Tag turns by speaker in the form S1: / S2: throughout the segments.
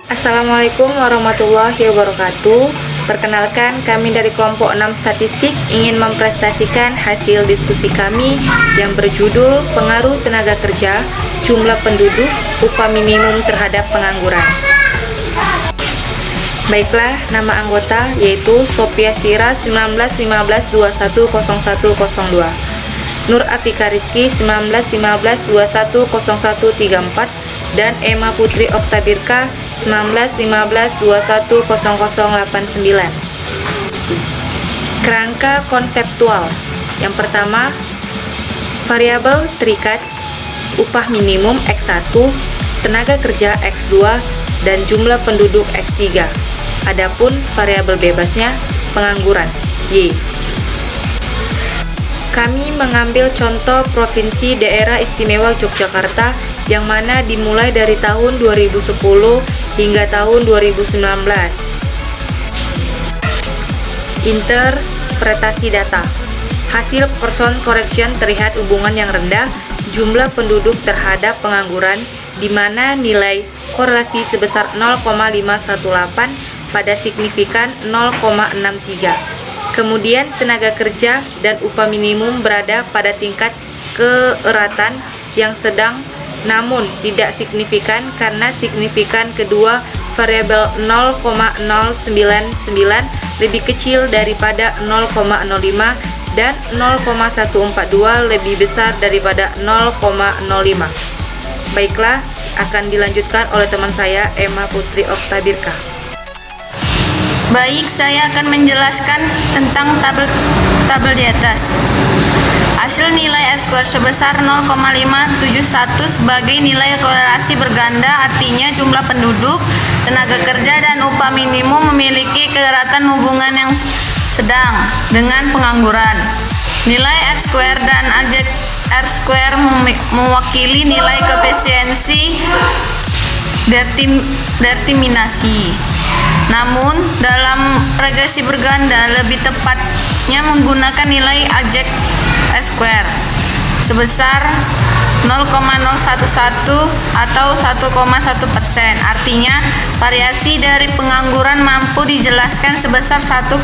S1: Assalamualaikum warahmatullahi wabarakatuh. Perkenalkan, kami dari kelompok 6 statistik ingin mempresentasikan hasil diskusi kami yang berjudul Pengaruh Tenaga Kerja, Jumlah Penduduk, Upah Minimum Terhadap Pengangguran. Baiklah, nama anggota yaitu Sophia Sira 1915210102, Nur Afika Rizky 1915210134, dan Emma Putri Oktabirka 1915210089. Kerangka konseptual. Yang pertama, variabel terikat, upah minimum X1, tenaga kerja X2, dan jumlah penduduk X3. Adapun variabel bebasnya pengangguran Y. Kami mengambil contoh Provinsi Daerah Istimewa Yogyakarta yang mana dimulai dari tahun 2010 hingga tahun 2019. Interpretasi data. Hasil person correction terlihat hubungan yang rendah jumlah penduduk terhadap pengangguran, di mana nilai korelasi sebesar 0,518 pada signifikan 0,63. Kemudian tenaga kerja dan upah minimum berada pada tingkat keeratan yang sedang namun tidak signifikan karena signifikan kedua variabel 0,099 lebih kecil daripada 0,05 dan 0,142 lebih besar daripada 0,05. Baiklah, akan dilanjutkan oleh teman saya Emma Putri Oktabirka.
S2: Baik, saya akan menjelaskan tentang tabel di atas. Hasil nilai S-square sebesar 0,571 sebagai nilai korelasi berganda, artinya jumlah penduduk, tenaga kerja, dan upah minimum memiliki keeratan hubungan yang sedang dengan pengangguran. Nilai R-square dan AJ R-square mewakili nilai koefisiensi determinasi. Namun, dalam regresi berganda lebih tepatnya menggunakan nilai AJ S-square sebesar 0,011 atau 1,1%. Artinya, variasi dari pengangguran mampu dijelaskan sebesar 1,1%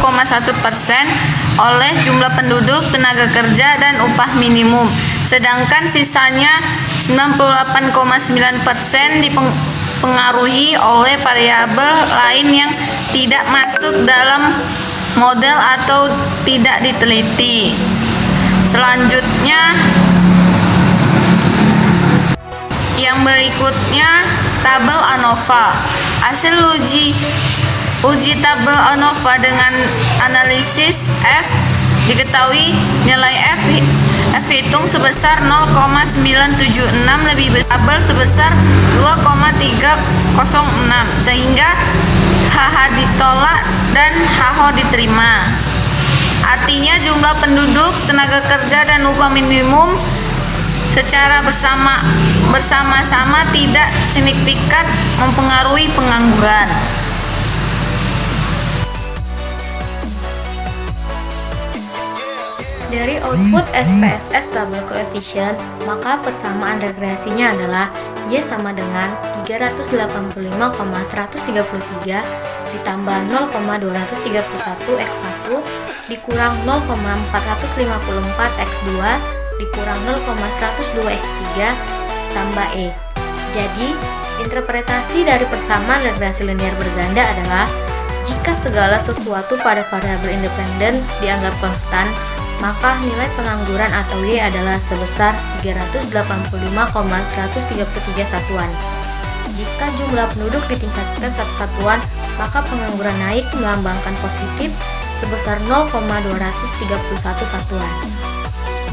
S2: oleh jumlah penduduk, tenaga kerja, dan upah minimum. Sedangkan sisanya 98,9% dipengaruhi oleh variabel lain yang tidak masuk dalam model atau tidak diteliti. Selanjutnya, yang berikutnya tabel ANOVA. Hasil uji tabel ANOVA dengan analisis F diketahui nilai F hitung sebesar 0,976 lebih besar tabel sebesar 2,306 sehingga HH ditolak dan HH diterima. Artinya jumlah penduduk, tenaga kerja, dan upah minimum secara bersama-sama tidak signifikan mempengaruhi pengangguran.
S3: Dari output SPSS tabel koefisien, maka persamaan regresinya adalah Y sama dengan 385,133 ditambah 0,231 X1 dikurang 0,454 X2 dikurang 0,102 X3 tambah E. Jadi, interpretasi dari persamaan regresi linear berganda adalah jika segala sesuatu pada variabel independen dianggap konstan, maka nilai pengangguran atau Y adalah sebesar 385,133 satuan. Jika jumlah penduduk ditingkatkan satu satuan, maka pengangguran naik melambangkan positif sebesar 0,231 satuan.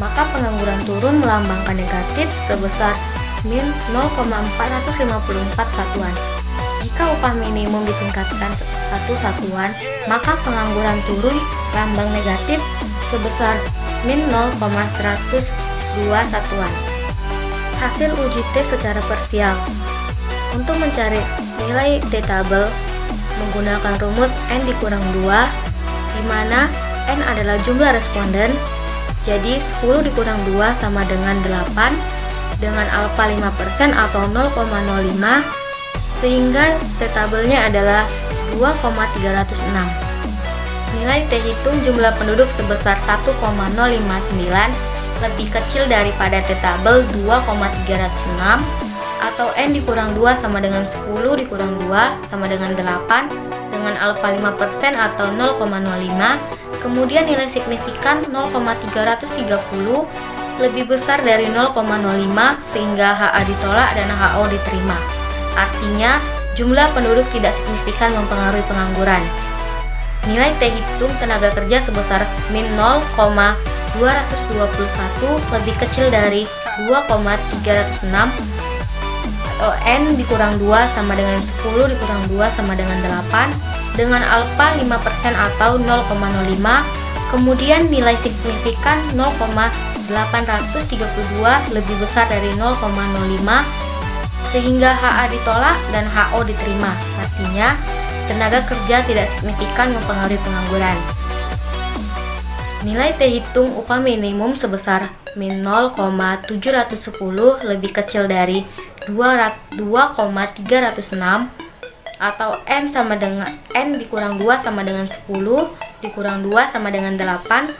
S3: Maka pengangguran turun melambangkan negatif sebesar min 0,454 satuan. Jika upah minimum ditingkatkan satu satuan, maka pengangguran turun lambang negatif sebesar min 0,102 satuan. Hasil uji T secara parsial. Untuk mencari nilai T tabel menggunakan rumus N dikurang 2, di mana N adalah jumlah responden. Jadi 10 dikurang 2 sama dengan 8 dengan alfa 5% atau 0,05 sehingga T tabelnya adalah 2,306. Nilai T hitung jumlah penduduk sebesar 1,059 lebih kecil daripada T tabel 2,306, atau N dikurang 2 sama dengan 10 dikurang 2 sama dengan 8 dengan alfa 5% atau 0,05. Kemudian nilai signifikan 0,330 lebih besar dari 0,05 sehingga HA ditolak dan HO diterima. Artinya, jumlah penduduk tidak signifikan mempengaruhi pengangguran. Nilai T hitung tenaga kerja sebesar min 0,221 lebih kecil dari 2,306, atau N dikurang 2 sama dengan 10 dikurang 2 sama dengan 8 dengan alfa 5% atau 0,05. Kemudian nilai signifikan 0,832 lebih besar dari 0,05 sehingga HA ditolak dan HO diterima. Artinya, tenaga kerja tidak signifikan mempengaruhi pengangguran. Nilai T hitung upah minimum sebesar min 0,710 lebih kecil dari 2,306, atau N sama dengan N dikurang 2 sama dengan 10 dikurang 2 sama dengan 8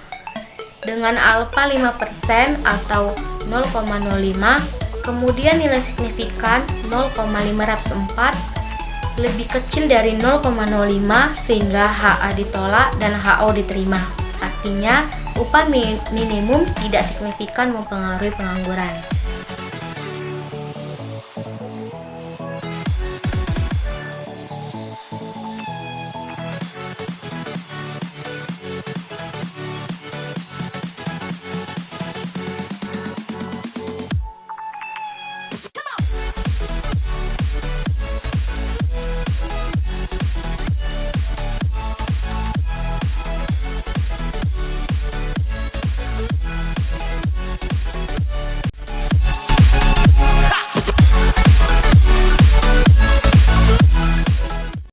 S3: dengan alfa 5% atau 0,05. Kemudian nilai signifikan 0,504 lebih kecil dari 0,05 sehingga HA ditolak dan HO diterima. Artinya, upah minimum tidak signifikan mempengaruhi pengangguran.